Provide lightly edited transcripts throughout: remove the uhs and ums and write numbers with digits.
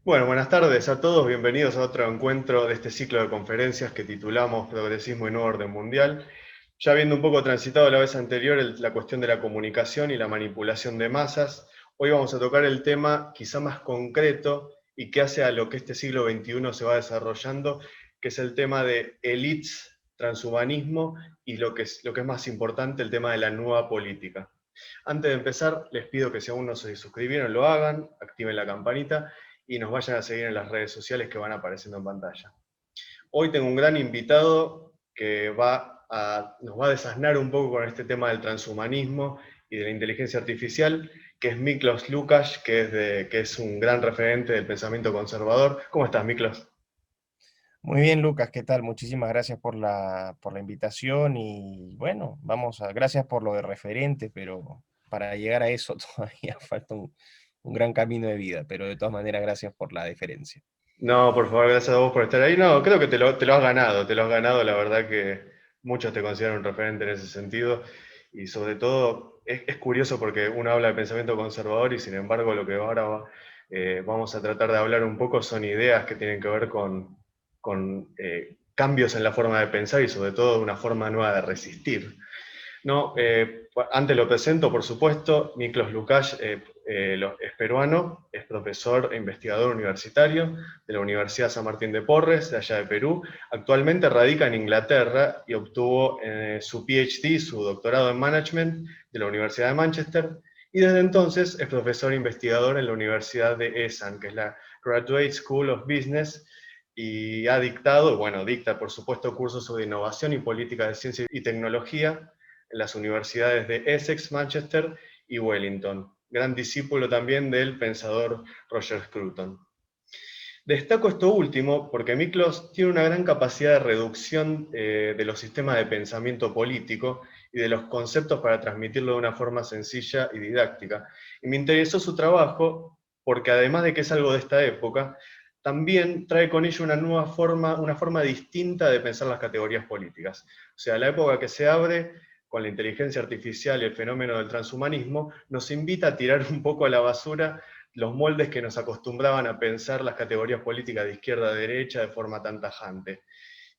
Bueno, buenas tardes a todos, bienvenidos a otro encuentro de este ciclo de conferencias que titulamos Progresismo y Nuevo Orden Mundial. Ya habiendo un poco transitado la vez anterior la cuestión de la comunicación y la manipulación de masas, hoy vamos a tocar el tema quizá más concreto y que hace a lo que este siglo XXI se va desarrollando, que es el tema de elites, transhumanismo y lo que es más importante, el tema de la nueva política. Antes de empezar, les pido que si aún no se suscribieron, lo hagan, activen la campanita y nos vayan a seguir en las redes sociales que van apareciendo en pantalla. Hoy tengo un gran invitado que nos va a desasnar un poco con este tema del transhumanismo y de la inteligencia artificial, que es Miklos Lukács, que es un gran referente del pensamiento conservador. ¿Cómo estás, Miklos? Muy bien, Lucas, ¿qué tal? Muchísimas gracias por la invitación y bueno, gracias por lo de referente, pero para llegar a eso todavía falta un gran camino de vida, pero de todas maneras, gracias por la deferencia. No, por favor, gracias a vos por estar ahí. No, creo que te lo has ganado, te lo has ganado. La verdad que muchos te consideran un referente en ese sentido. Y sobre todo, es curioso porque uno habla de pensamiento conservador y sin embargo lo que vamos a tratar de hablar un poco son ideas que tienen que ver con cambios en la forma de pensar y sobre todo una forma nueva de resistir. No, antes lo presento, por supuesto, Miklos Lukács es peruano, es profesor e investigador universitario de la Universidad San Martín de Porres, de allá de Perú. Actualmente radica en Inglaterra y obtuvo su PhD, su doctorado en Management de la Universidad de Manchester, y desde entonces es profesor e investigador en la Universidad de ESAN, que es la Graduate School of Business, y ha dictado, bueno, dicta por supuesto cursos sobre innovación y política de ciencia y tecnología en las universidades de Essex, Manchester y Wellington. Gran discípulo también del pensador Roger Scruton. Destaco esto último porque Miklos tiene una gran capacidad de reducción de los sistemas de pensamiento político y de los conceptos para transmitirlo de una forma sencilla y didáctica. Y me interesó su trabajo porque además de que es algo de esta época, también trae con ello una forma distinta de pensar las categorías políticas. O sea, la época que se abre con la inteligencia artificial y el fenómeno del transhumanismo nos invita a tirar un poco a la basura los moldes que nos acostumbraban a pensar las categorías políticas de izquierda a derecha de forma tan tajante,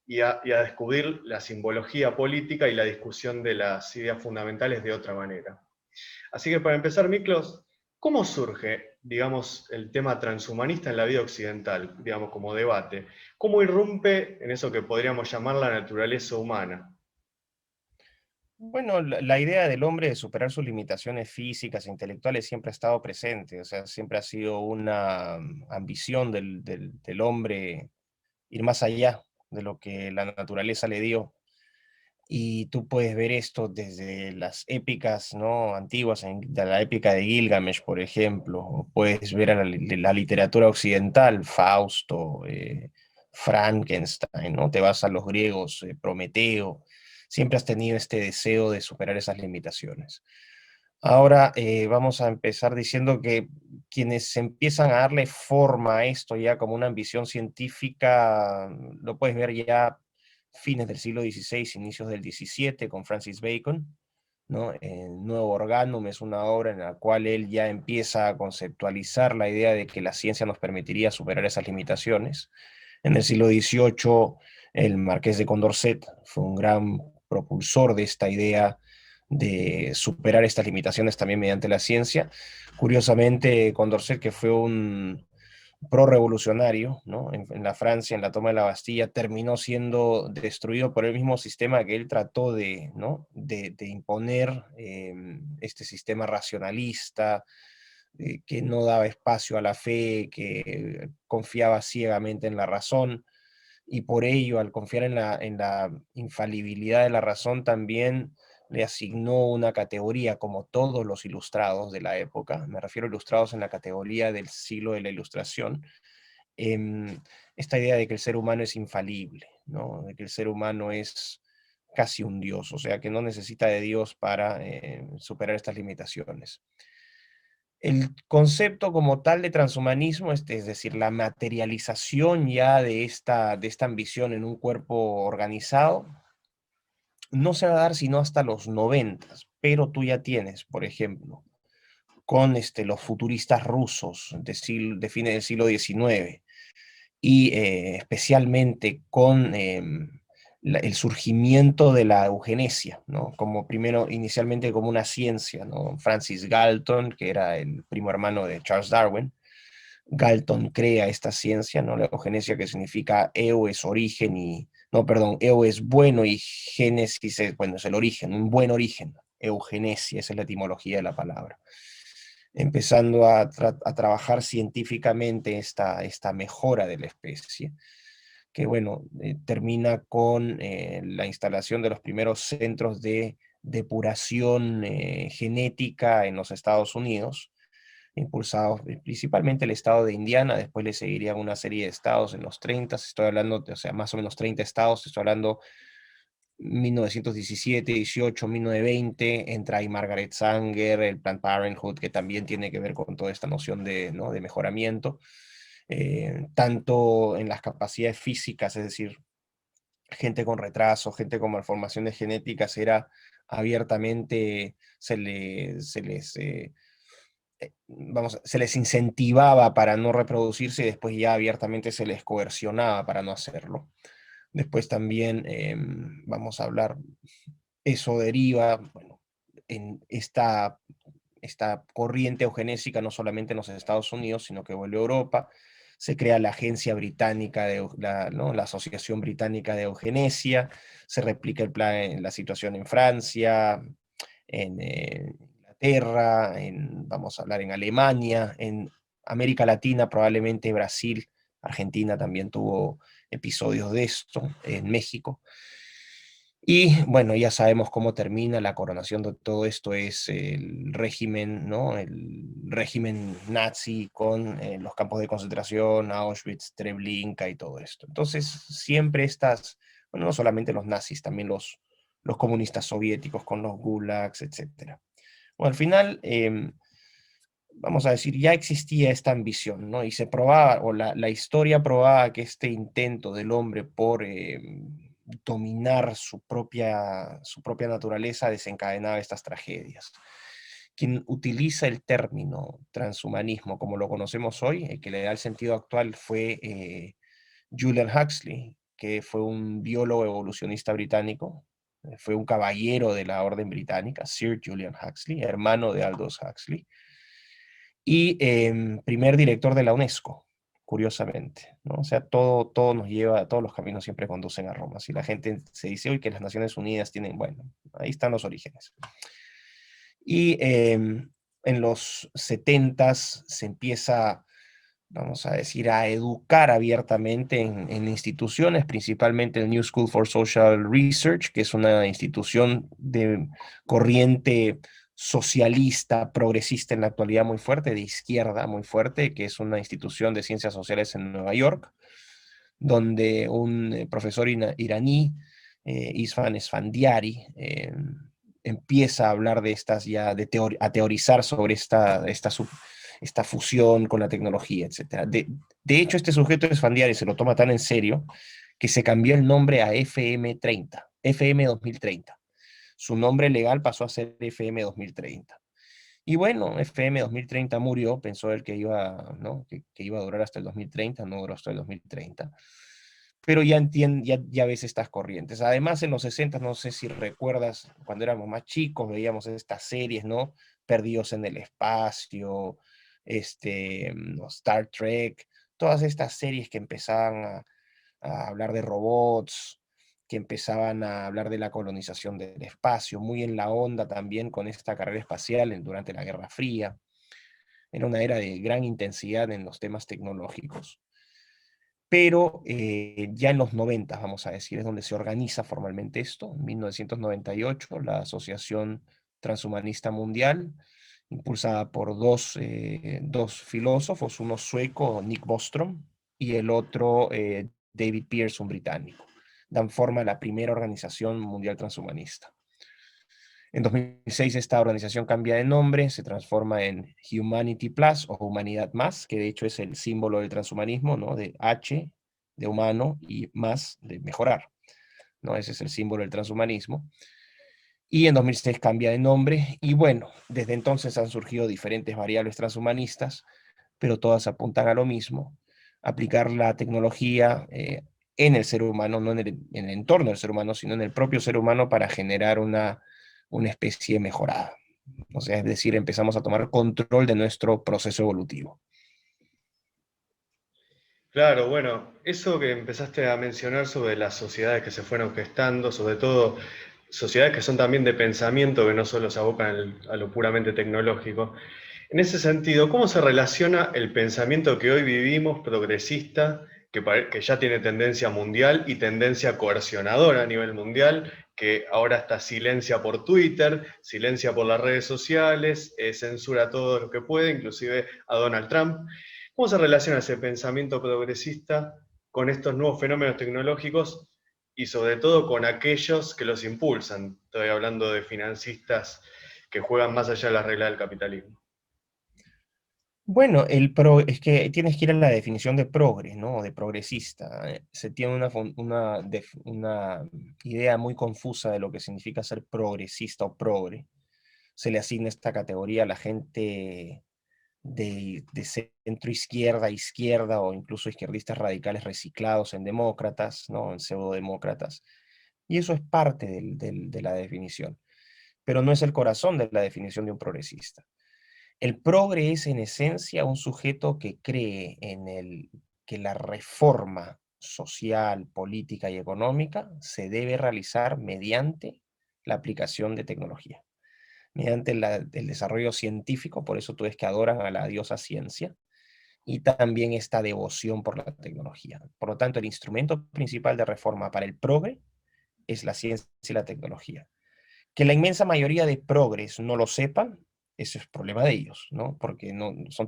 y a descubrir la simbología política y la discusión de las ideas fundamentales de otra manera. Así que para empezar, Miklos, ¿cómo surge, digamos, el tema transhumanista en la vida occidental, digamos, como debate? ¿Cómo irrumpe en eso que podríamos llamar la naturaleza humana? Bueno, la idea del hombre de superar sus limitaciones físicas e intelectuales siempre ha estado presente, o sea, siempre ha sido una ambición del hombre ir más allá de lo que la naturaleza le dio. Y tú puedes ver esto desde las épicas, ¿no? Antiguas, de la épica de Gilgamesh, por ejemplo, o puedes ver a la literatura occidental, Fausto, Frankenstein, ¿no? Te vas a los griegos, Prometeo, siempre has tenido este deseo de superar esas limitaciones. Ahora vamos a empezar diciendo que quienes empiezan a darle forma a esto ya como una ambición científica, lo puedes ver ya fines del siglo XVI, inicios del XVII, con Francis Bacon, ¿no? El Nuevo Organum es una obra en la cual él ya empieza a conceptualizar la idea de que la ciencia nos permitiría superar esas limitaciones. En el siglo XVIII, el Marqués de Condorcet fue un gran propulsor de esta idea de superar estas limitaciones también mediante la ciencia. Curiosamente, Condorcet, que fue un pro-revolucionario, ¿no? En la Francia, en la toma de la Bastilla, terminó siendo destruido por el mismo sistema que él trató de, ¿no? de imponer, este sistema racionalista, que no daba espacio a la fe, que confiaba ciegamente en la razón, y por ello, al confiar en la infalibilidad de la razón, también le asignó una categoría, como todos los ilustrados de la época, me refiero a ilustrados en la categoría del siglo de la Ilustración, em, esta idea de que el ser humano es infalible, ¿no? De que el ser humano es casi un dios, o sea, que no necesita de Dios para superar estas limitaciones. El concepto como tal de transhumanismo, es decir, la materialización ya de esta ambición en un cuerpo organizado, no se va a dar sino hasta los 90, pero tú ya tienes, por ejemplo, con los futuristas rusos de fines del siglo XIX y especialmente con el surgimiento de la eugenesia, ¿no? Como primero, inicialmente como una ciencia, ¿no? Francis Galton, que era el primo hermano de Charles Darwin, Galton crea esta ciencia, ¿no? La eugenesia, que significa eu es origen y, no, perdón, eu es bueno y génesis es, bueno, es el origen, un buen origen. Eugenesia, esa es la etimología de la palabra. Empezando a trabajar científicamente esta mejora de la especie, que bueno, termina con la instalación de los primeros centros de depuración genética en los Estados Unidos, impulsados principalmente el estado de Indiana. Después le seguirían una serie de estados en los 30, estoy hablando, o sea, más o menos 30 estados, estoy hablando 1917, 18, 1920, entra ahí Margaret Sanger, el Planned Parenthood, que también tiene que ver con toda esta noción de, ¿no?, de mejoramiento, tanto en las capacidades físicas, es decir, gente con retraso, gente con malformaciones genéticas, era abiertamente, se les incentivaba para no reproducirse y después ya abiertamente se les coercionaba para no hacerlo. Después también vamos a hablar, eso deriva, bueno, en esta corriente eugenésica no solamente en los Estados Unidos, sino que vuelve a Europa. Se crea la Agencia Británica, ¿no?, la Asociación Británica de Eugenesia, se replica la situación en Francia, en Inglaterra, vamos a hablar en Alemania, en América Latina, probablemente Brasil, Argentina también tuvo episodios de esto, en México. Y bueno, ya sabemos cómo termina la coronación de todo esto, es el régimen, ¿no? El régimen nazi con los campos de concentración, Auschwitz, Treblinka y todo esto. Entonces, siempre bueno, no solamente los nazis, también los comunistas soviéticos con los gulags, etc. Bueno, al final, vamos a decir, ya existía esta ambición, ¿no? Y se probaba, o la historia probaba que este intento del hombre por dominar su propia naturaleza desencadenaba estas tragedias. Quien utiliza el término transhumanismo como lo conocemos hoy, el que le da el sentido actual, fue Julian Huxley, que fue un biólogo evolucionista británico, fue un caballero de la Orden Británica, Sir Julian Huxley, hermano de Aldous Huxley, y primer director de la UNESCO, curiosamente, ¿no? O sea, todo nos lleva, todos los caminos siempre conducen a Roma. Si la gente se dice hoy que las Naciones Unidas tienen, bueno, ahí están los orígenes. Y en los 70s se empieza, vamos a decir, a educar abiertamente en instituciones, principalmente el New School for Social Research, que es una institución de corriente socialista, progresista en la actualidad muy fuerte, de izquierda muy fuerte, que es una institución de ciencias sociales en Nueva York, donde un profesor iraní, Isfan Esfandiari, empieza a hablar de estas ya, a teorizar sobre esta fusión con la tecnología, etc. De hecho, este sujeto Esfandiari se lo toma tan en serio que se cambió el nombre a FM30, FM 2030. Su nombre legal pasó a ser FM 2030. Y bueno, FM 2030 murió, pensó él que iba, ¿no?, que iba a durar hasta el 2030, no duró hasta el 2030. Pero ya ves estas corrientes. Además, en los 60, no sé si recuerdas, cuando éramos más chicos, veíamos estas series, ¿no? Perdidos en el espacio, ¿no?, Star Trek, todas estas series que empezaban a hablar de robots, que empezaban a hablar de la colonización del espacio, muy en la onda también con esta carrera espacial durante la Guerra Fría. Era una era de gran intensidad en los temas tecnológicos. Pero ya en los 90, vamos a decir, es donde se organiza formalmente esto. En 1998, la Asociación Transhumanista Mundial, impulsada por dos filósofos, uno sueco, Nick Bostrom, y el otro, David Pearce, un británico, dan forma a la primera organización mundial transhumanista. En 2006 esta organización cambia de nombre, se transforma en Humanity Plus o Humanidad Más, que de hecho es el símbolo del transhumanismo, ¿no? De H, de humano, y más, de mejorar, ¿no? Ese es el símbolo del transhumanismo. y en 2006 cambia de nombre, y bueno, desde entonces han surgido diferentes variables transhumanistas, pero todas apuntan a lo mismo: aplicar la tecnología en el ser humano, no en el entorno del ser humano, sino en el propio ser humano para generar una especie mejorada. O sea, es decir, empezamos a tomar control de nuestro proceso evolutivo. Claro, bueno, eso que empezaste a mencionar sobre las sociedades que se fueron gestando, sobre todo sociedades que son también de pensamiento, que no solo se abocan a lo puramente tecnológico. En ese sentido, ¿cómo se relaciona el pensamiento que hoy vivimos, progresista, que ya tiene tendencia mundial y tendencia coercionadora a nivel mundial, que ahora está silencia por Twitter, silencia por las redes sociales, censura a todo lo que puede, inclusive a Donald Trump? ¿Cómo se relaciona ese pensamiento progresista con estos nuevos fenómenos tecnológicos y sobre todo con aquellos que los impulsan? Estoy hablando de financistas que juegan más allá de las reglas del capitalismo. Bueno, es que tienes que ir a la definición de progre, ¿no? De progresista. Se tiene una idea muy confusa de lo que significa ser progresista o progre. Se le asigna esta categoría a la gente de centro izquierda, izquierda o incluso izquierdistas radicales reciclados en demócratas, ¿no? En pseudodemócratas. Y eso es parte de la definición, pero no es el corazón de la definición de un progresista. El progre es en esencia un sujeto que cree que la reforma social, política y económica se debe realizar mediante la aplicación de tecnología, mediante el desarrollo científico. Por eso tú ves que adoran a la diosa ciencia, y también esta devoción por la tecnología. Por lo tanto, el instrumento principal de reforma para el progre es la ciencia y la tecnología. Que la inmensa mayoría de progres no lo sepan, eso es problema de ellos, ¿no? Porque no son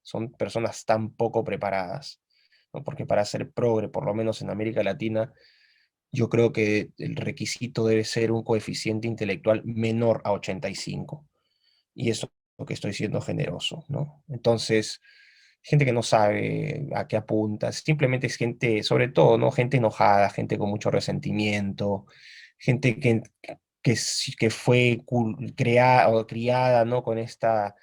son personas tan poco preparadas, ¿no? Porque para ser progre, por lo menos en América Latina, yo creo que el requisito debe ser un coeficiente intelectual menor a 85. Y eso es lo que estoy siendo generoso, ¿no? Entonces, gente que no sabe a qué apunta, simplemente es gente, sobre todo, ¿no? Gente enojada, gente con mucho resentimiento, gente que fue creada o criada, ¿no? Con esta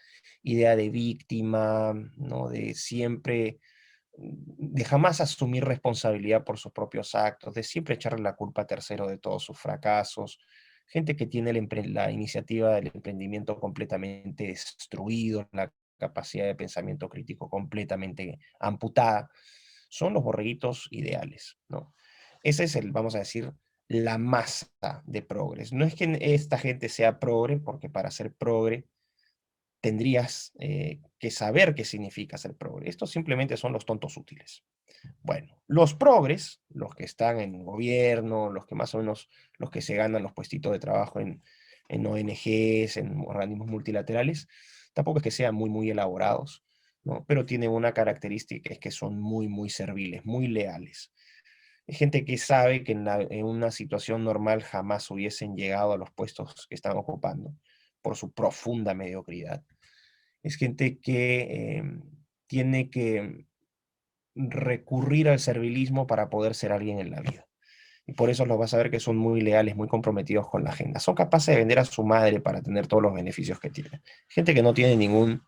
idea de víctima, ¿no? De siempre, de jamás asumir responsabilidad por sus propios actos, de siempre echarle la culpa a tercero de todos sus fracasos, gente que tiene la iniciativa del emprendimiento completamente destruido, la capacidad de pensamiento crítico completamente amputada. Son los borreguitos ideales, ¿no? Ese es vamos a decir, la masa de progres. No es que esta gente sea progre, porque para ser progre tendrías que saber qué significa ser progre. Estos simplemente son los tontos útiles. Bueno, los progres, los que están en gobierno, los que más o menos, los que se ganan los puestitos de trabajo en ONGs, en organismos multilaterales, tampoco es que sean muy elaborados, ¿no? Pero tienen una característica, es que son muy serviles, muy leales. Es gente que sabe que en una situación normal jamás hubiesen llegado a los puestos que están ocupando por su profunda mediocridad. Es gente que tiene que recurrir al servilismo para poder ser alguien en la vida. Y por eso los vas a ver que son muy leales, muy comprometidos con la agenda. Son capaces de vender a su madre para tener todos los beneficios que tienen. Gente que no tiene ningún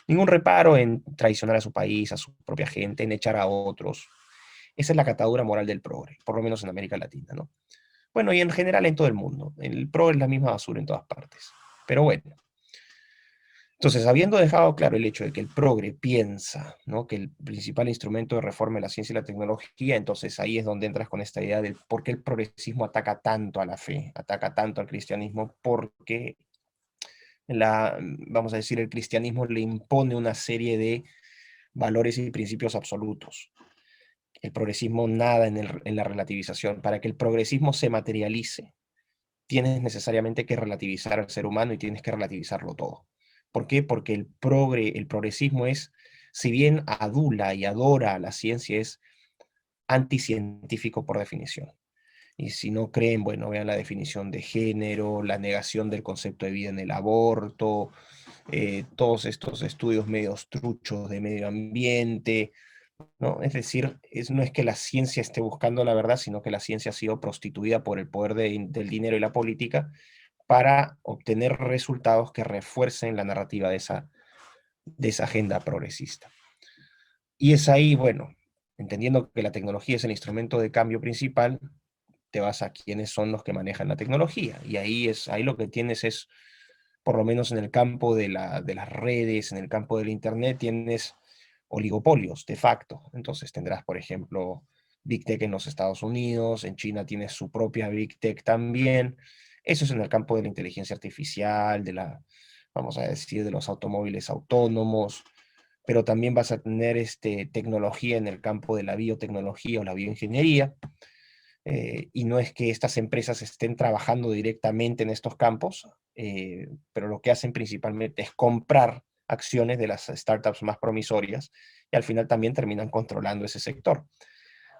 reparo en traicionar a su país, a su propia gente, en echar a otros. Esa es la catadura moral del progre, por lo menos en América Latina, ¿no? Bueno, y en general en todo el mundo. El progre es la misma basura en todas partes. Pero bueno, entonces, habiendo dejado claro el hecho de que el progre piensa, ¿no? Que el principal instrumento de reforma es la ciencia y la tecnología, entonces ahí es donde entras con esta idea de por qué el progresismo ataca tanto a la fe, ataca tanto al cristianismo, porque vamos a decir, el cristianismo le impone una serie de valores y principios absolutos. El progresismo nada en la relativización. Para que el progresismo se materialice, tienes necesariamente que relativizar al ser humano y tienes que relativizarlo todo. ¿Por qué? Porque el progresismo es, si bien adula y adora a la ciencia, es anticientífico por definición. Y si no creen, bueno, vean la definición de género, la negación del concepto de vida en el aborto, todos estos estudios medios truchos de medio ambiente, ¿no? Es decir, no es que la ciencia esté buscando la verdad, sino que la ciencia ha sido prostituida por el poder del dinero y la política para obtener resultados que refuercen la narrativa de esa agenda progresista. Y es ahí, bueno, entendiendo que la tecnología es el instrumento de cambio principal, te vas a quiénes son los que manejan la tecnología. Y ahí lo que tienes es, por lo menos en el campo de las redes, en el campo del Internet, tienes oligopolios de facto. Entonces tendrás, por ejemplo, Big Tech en los Estados Unidos, en China tienes su propia Big Tech también. Eso es en el campo de la inteligencia artificial, vamos a decir, de los automóviles autónomos, pero también vas a tener tecnología en el campo de la biotecnología o la bioingeniería, y no es que estas empresas estén trabajando directamente en estos campos, pero lo que hacen principalmente es comprar acciones de las startups más promisorias y al final también terminan controlando ese sector.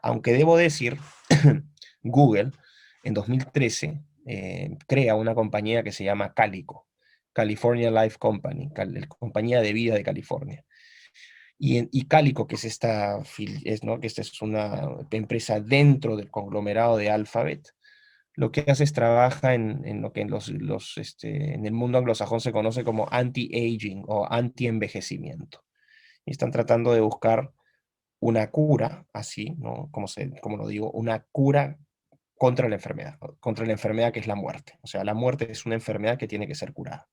Aunque debo decir, Google en 2013 crea una compañía que se llama Calico, California Life Company, compañía de vida de California. Y Calico, que es ¿no? Que esta es una empresa dentro del conglomerado de Alphabet, lo que hace es trabaja en lo que en el mundo anglosajón se conoce como anti-aging o anti-envejecimiento. Y están tratando de buscar una cura, así, ¿no? Como lo digo, una cura contra la enfermedad que es la muerte. O sea, la muerte es una enfermedad que tiene que ser curada.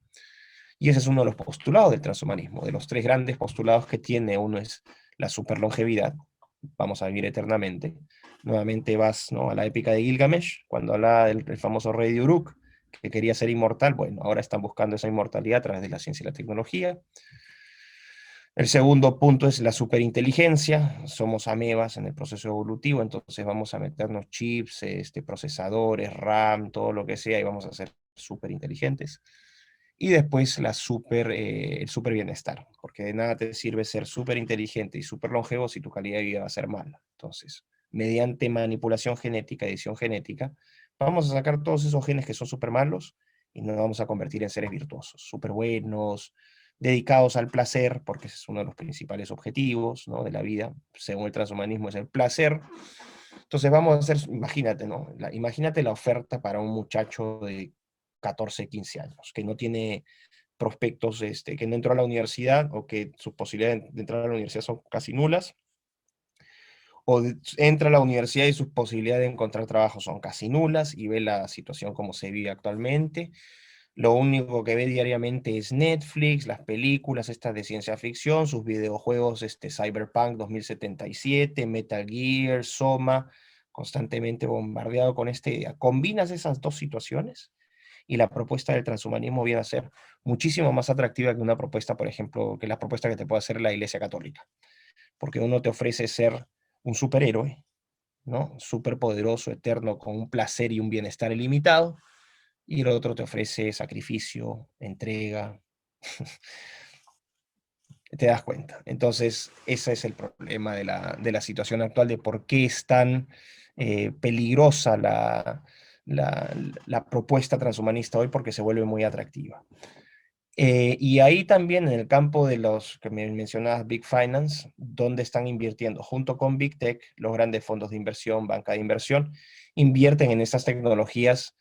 Y ese es uno de los postulados del transhumanismo. De los tres grandes postulados que tiene, uno es la superlongevidad, vamos a vivir eternamente. Nuevamente vas, ¿no?, a la épica de Gilgamesh, cuando habla del famoso rey de Uruk, que quería ser inmortal. Bueno, ahora están buscando esa inmortalidad a través de la ciencia y la tecnología. El segundo punto es la superinteligencia. Somos amebas en el proceso evolutivo, entonces vamos a meternos chips, procesadores, RAM, todo lo que sea, y vamos a ser superinteligentes. Y después el super bienestar, porque de nada te sirve ser súper inteligente y súper longevo si tu calidad de vida va a ser mala. Entonces, mediante manipulación genética, edición genética, vamos a sacar todos esos genes que son súper malos y nos vamos a convertir en seres virtuosos, súper buenos, dedicados al placer, porque ese es uno de los principales objetivos, ¿no?, de la vida, según el transhumanismo, es el placer. Entonces vamos a hacer, imagínate, ¿no? Imagínate la oferta para un muchacho de 14, 15 años, que no tiene prospectos, que no entró a la universidad o que sus posibilidades de entrar a la universidad son casi nulas, o entra a la universidad y sus posibilidades de encontrar trabajo son casi nulas y ve la situación como se vive actualmente. Lo único que ve diariamente es Netflix, las películas estas de ciencia ficción, sus videojuegos, Cyberpunk 2077, Metal Gear, Soma, constantemente bombardeado con combinas esas dos situaciones y la propuesta del transhumanismo viene a ser muchísimo más atractiva que una propuesta, por ejemplo, que la propuesta que te puede hacer la Iglesia Católica, porque uno te ofrece ser un superhéroe, ¿no? Superpoderoso, eterno, con un placer y un bienestar ilimitado, y el otro te ofrece sacrificio, entrega. Te das cuenta. Entonces, ese es el problema de la situación actual, de por qué es tan peligrosa la, la propuesta transhumanista hoy, porque se vuelve muy atractiva. Y ahí también en el campo de los que me mencionabas, Big Finance, donde están invirtiendo junto con Big Tech, los grandes fondos de inversión, banca de inversión, invierten en estas tecnologías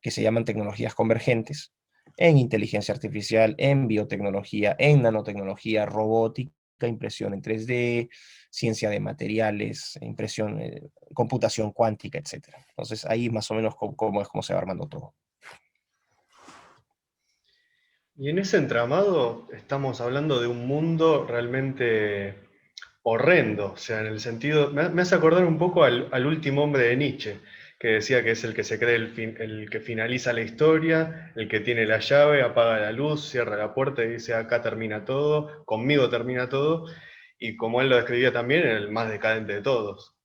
que se llaman tecnologías convergentes, en inteligencia artificial, en biotecnología, en nanotecnología, robótica, impresión en 3D, ciencia de materiales, impresión, computación cuántica, etc. Entonces ahí más o menos cómo se va armando todo. Y en ese entramado estamos hablando de un mundo realmente horrendo, o sea, en el sentido, me hace acordar un poco al último hombre de Nietzsche, que decía que es el que se cree el que finaliza la historia, el que tiene la llave, apaga la luz, cierra la puerta y dice acá termina todo, conmigo termina todo, y como él lo describía también, el más decadente de todos.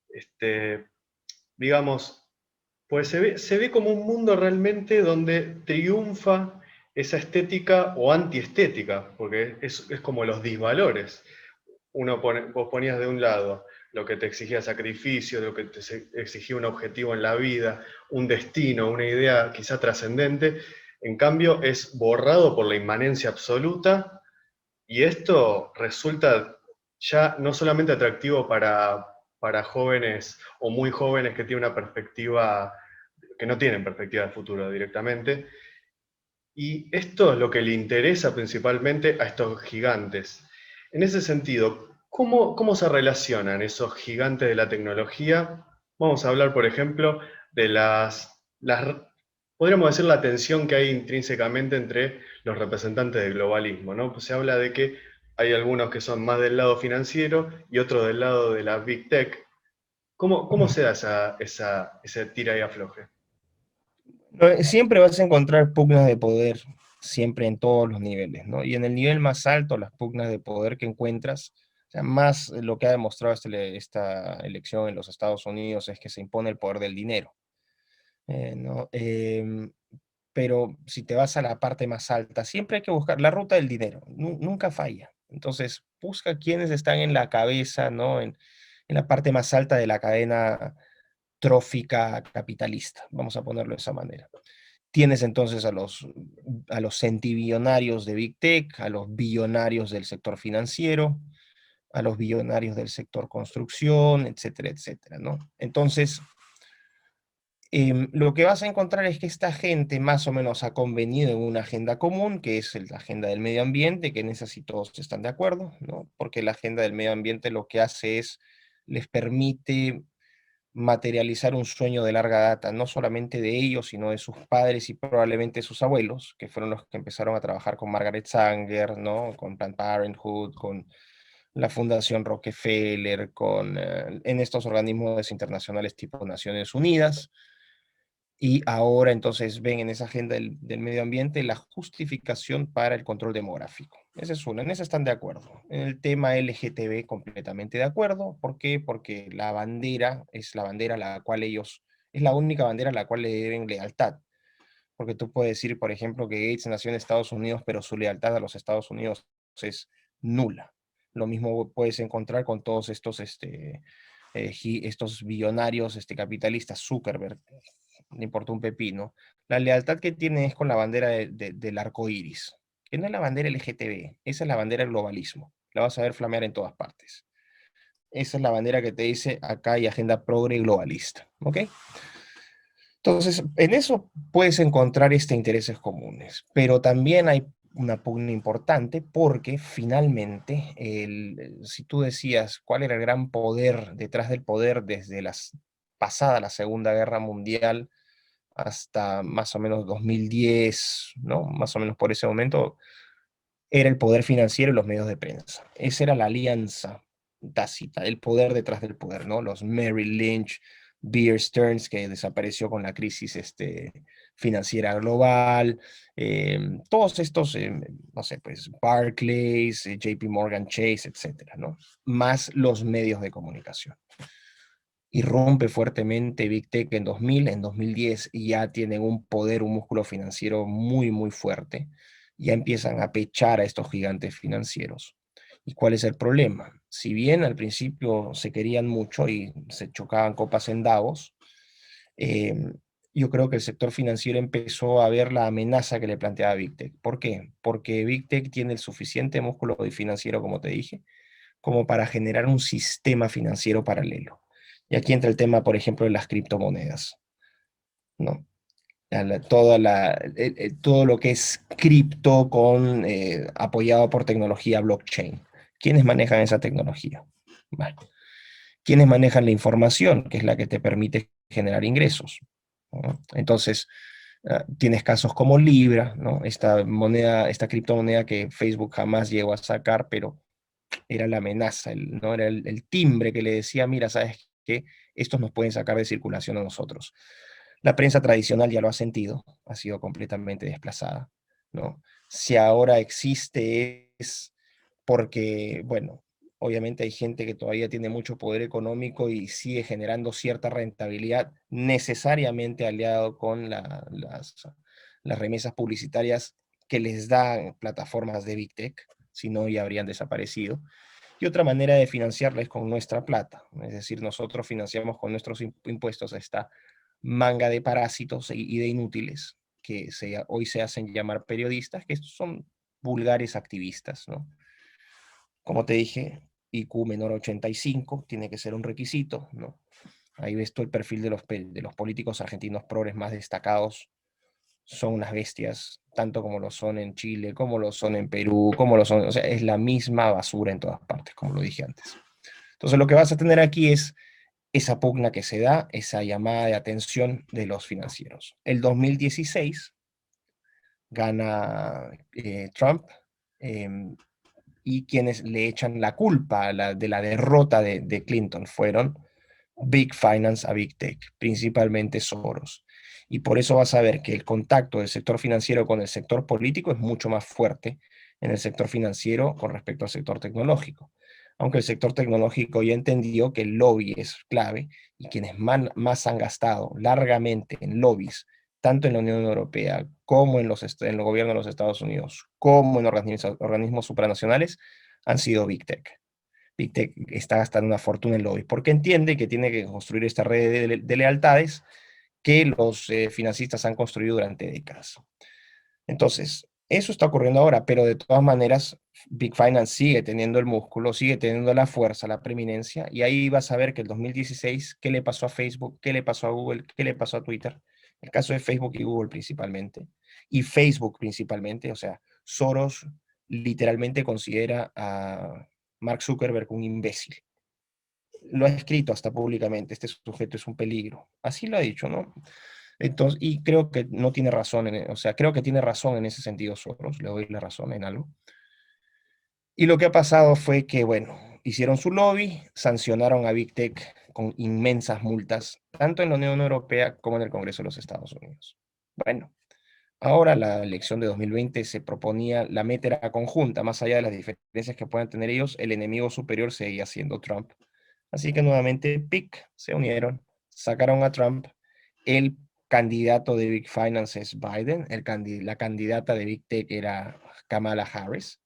Este, digamos, pues se ve como un mundo realmente donde triunfa esa estética o antiestética, porque es como los disvalores. Vos ponías de un lado lo que te exigía sacrificio, lo que te exigía un objetivo en la vida, un destino, una idea quizá trascendente, en cambio es borrado por la inmanencia absoluta y esto resulta ya no solamente atractivo para jóvenes o muy jóvenes que tienen una perspectiva, que no tienen perspectiva de futuro directamente, y esto es lo que le interesa principalmente a estos gigantes. En ese sentido, ¿cómo se relacionan esos gigantes de la tecnología? Vamos a hablar, por ejemplo, de podríamos decir, la tensión que hay intrínsecamente entre los representantes del globalismo, ¿no? Pues se habla de que hay algunos que son más del lado financiero y otros del lado de la Big Tech. ¿Cómo Ujú. se da ese tira y afloje? Siempre vas a encontrar pugnas de poder, siempre en todos los niveles, ¿no? Y en el nivel más alto, las pugnas de poder que encuentras, o sea, más lo que ha demostrado esta elección en los Estados Unidos es que se impone el poder del dinero, ¿no? Pero si te vas a la parte más alta, siempre hay que buscar la ruta del dinero, nunca falla. Entonces, busca quiénes están en la cabeza, ¿no? En la parte más alta de la cadena trófica capitalista, vamos a ponerlo de esa manera. Tienes entonces a los centibillonarios de Big Tech, a los billonarios del sector financiero, a los billonarios del sector construcción, etcétera, etcétera, ¿no? Entonces, lo que vas a encontrar es que esta gente más o menos ha convenido en una agenda común, que es la agenda del medio ambiente, que en esa sí todos están de acuerdo, ¿no? Porque la agenda del medio ambiente lo que hace es, les permite materializar un sueño de larga data, no solamente de ellos, sino de sus padres y probablemente sus abuelos, que fueron los que empezaron a trabajar con Margaret Sanger, ¿no? Con Planned Parenthood, con la Fundación Rockefeller, en estos organismos internacionales tipo Naciones Unidas. Y ahora entonces ven en esa agenda del medio ambiente la justificación para el control demográfico. Esa es una, en esa están de acuerdo. En el tema LGTB completamente de acuerdo. ¿Por qué? Porque la bandera es la bandera a la cual ellos, es la única bandera a la cual le deben lealtad. Porque tú puedes decir, por ejemplo, que Gates nació en Estados Unidos, pero su lealtad a los Estados Unidos es nula. Lo mismo puedes encontrar con todos estos billonarios capitalistas, Zuckerberg, le importa un pepino. La lealtad que tiene es con la bandera del arco iris, que no es la bandera LGTB, esa es la bandera del globalismo. La vas a ver flamear en todas partes. Esa es la bandera que te dice acá hay agenda progre y globalista. ¿Ok? Entonces, en eso puedes encontrar intereses comunes, pero también hay una pugna importante porque finalmente, si tú decías cuál era el gran poder detrás del poder desde pasada la Segunda Guerra Mundial hasta más o menos 2010, ¿no? Más o menos por ese momento, era el poder financiero y los medios de prensa. Esa era la alianza tácita, el poder detrás del poder, ¿no? Los Merrill Lynch, Bear Stearns, que desapareció con la crisis financiera global, todos estos, no sé, pues Barclays, JP Morgan Chase, etcétera, ¿no? Más los medios de comunicación. Irrumpe fuertemente Big Tech en 2000, en 2010, y ya tienen un poder, un músculo financiero muy, muy fuerte. Ya empiezan a pechar a estos gigantes financieros. ¿Y cuál es el problema? Si bien al principio se querían mucho y se chocaban copas en Davos, eh, yo creo que el sector financiero empezó a ver la amenaza que le planteaba Big Tech. ¿Por qué? Porque Big Tech tiene el suficiente músculo financiero, como te dije, como para generar un sistema financiero paralelo. Y aquí entra el tema, por ejemplo, de las criptomonedas, ¿no? Todo lo que es cripto apoyado por tecnología blockchain. ¿Quiénes manejan esa tecnología? Bueno, ¿quiénes manejan la información, que es la que te permite generar ingresos? ¿No? Entonces, tienes casos como Libra, ¿no? Esta moneda, esta criptomoneda que Facebook jamás llegó a sacar, pero era la amenaza, ¿no? Era el timbre que le decía, mira, ¿sabes qué? Estos nos pueden sacar de circulación a nosotros. La prensa tradicional ya lo ha sentido, ha sido completamente desplazada, ¿no? Si ahora existe es porque, bueno, obviamente hay gente que todavía tiene mucho poder económico y sigue generando cierta rentabilidad, necesariamente aliado con las remesas publicitarias que les dan plataformas de Big Tech, si no ya habrían desaparecido. Y otra manera de financiarla es con nuestra plata, es decir, nosotros financiamos con nuestros impuestos a esta manga de parásitos y de inútiles que hoy se hacen llamar periodistas, que son vulgares activistas, ¿no? Como te dije, IQ menor a 85, tiene que ser un requisito, ¿no? Ahí ves tú el perfil de los políticos argentinos progres más destacados. Son unas bestias, tanto como lo son en Chile, como lo son en Perú, como lo son, o sea, es la misma basura en todas partes, como lo dije antes. Entonces lo que vas a tener aquí es esa pugna que se da, esa llamada de atención de los financieros. El 2016 gana Trump, eh, y quienes le echan la culpa de la derrota de Clinton fueron Big Finance a Big Tech, principalmente Soros. Y por eso vas a ver que el contacto del sector financiero con el sector político es mucho más fuerte en el sector financiero con respecto al sector tecnológico. Aunque el sector tecnológico ya entendió que el lobby es clave y quienes más han gastado largamente en lobbies, tanto en la Unión Europea como en el gobierno de los Estados Unidos, como en organismos supranacionales, han sido Big Tech. Big Tech está gastando una fortuna en lobbies, porque entiende que tiene que construir esta red de lealtades que los financistas han construido durante décadas. Entonces, eso está ocurriendo ahora, pero de todas maneras, Big Finance sigue teniendo el músculo, sigue teniendo la fuerza, la preeminencia, y ahí vas a ver que el 2016, ¿qué le pasó a Facebook? ¿Qué le pasó a Google? ¿Qué le pasó a Twitter? El caso de Facebook y Google principalmente, y Facebook principalmente, o sea, Soros literalmente considera a Mark Zuckerberg un imbécil. Lo ha escrito hasta públicamente, este sujeto es un peligro. Así lo ha dicho, ¿no? Entonces, y creo que no tiene razón, o sea, creo que tiene razón en ese sentido Soros, le doy la razón en algo. Y lo que ha pasado fue que, bueno, hicieron su lobby, sancionaron a Big Tech con inmensas multas, tanto en la Unión Europea como en el Congreso de los Estados Unidos. Bueno, ahora la elección de 2020 se proponía la meta era conjunta, más allá de las diferencias que puedan tener ellos, el enemigo superior seguía siendo Trump. Así que nuevamente PIC se unieron, sacaron a Trump, el candidato de Big Finance es Biden, la candidata de Big Tech era Kamala Harris,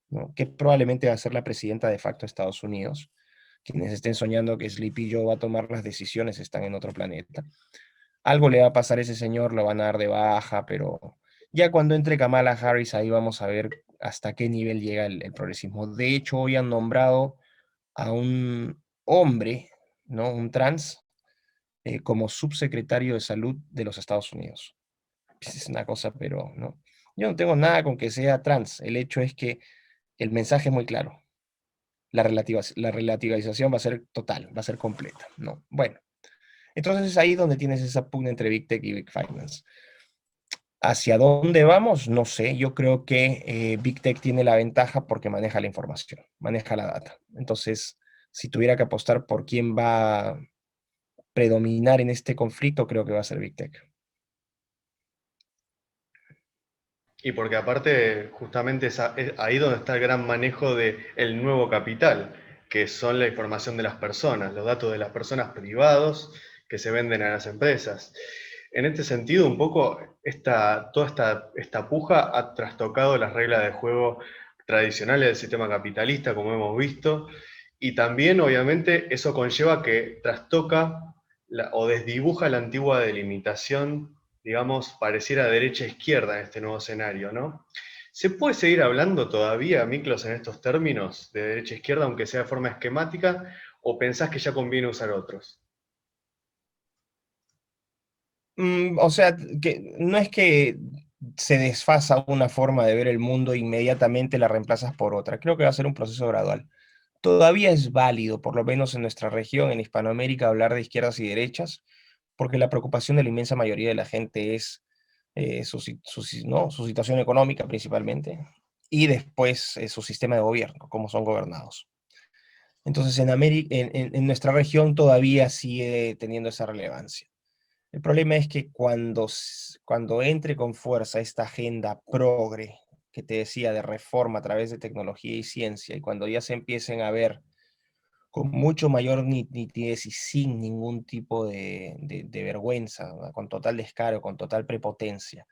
¿no? Que probablemente va a ser la presidenta de facto de Estados Unidos. Quienes estén soñando que Sleepy Joe va a tomar las decisiones están en otro planeta. Algo le va a pasar a ese señor, lo van a dar de baja, pero ya cuando entre Kamala Harris ahí vamos a ver hasta qué nivel llega el progresismo. De hecho, hoy han nombrado a un hombre, ¿no? Un trans, como subsecretario de salud de los Estados Unidos. Es una cosa, pero no. Yo no tengo nada con que sea trans. El hecho es que el mensaje es muy claro. La relativización va a ser total, va a ser completa, ¿no? Bueno, entonces es ahí donde tienes esa pugna entre Big Tech y Big Finance. ¿Hacia dónde vamos? No sé. Yo creo que Big Tech tiene la ventaja porque maneja la información, maneja la data. Entonces, si tuviera que apostar por quién va a predominar en este conflicto, creo que va a ser Big Tech. Y porque aparte, justamente es ahí donde está el gran manejo del nuevo capital, que son la información de las personas, los datos de las personas privados que se venden a las empresas. En este sentido, un poco, toda esta puja ha trastocado las reglas de juego tradicionales del sistema capitalista, como hemos visto, y también, obviamente, eso conlleva que trastoca o desdibuja la antigua delimitación, digamos, pareciera derecha-izquierda en este nuevo escenario, ¿no? ¿Se puede seguir hablando todavía, Miklos, en estos términos de derecha-izquierda, aunque sea de forma esquemática, o pensás que ya conviene usar otros? O sea, que no es que se desfasa una forma de ver el mundo e inmediatamente la reemplazas por otra. Creo que va a ser un proceso gradual. Todavía es válido, por lo menos en nuestra región, en Hispanoamérica, hablar de izquierdas y derechas, porque la preocupación de la inmensa mayoría de la gente es ¿no? Su situación económica principalmente, y después su sistema de gobierno, cómo son gobernados. Entonces, en nuestra región todavía sigue teniendo esa relevancia. El problema es que cuando entre con fuerza esta agenda progre, que te decía, de reforma a través de tecnología y ciencia, y cuando ya se empiecen a ver con mucho mayor nitidez y sin ningún tipo de vergüenza, ¿no? Con total descaro, con total prepotencia,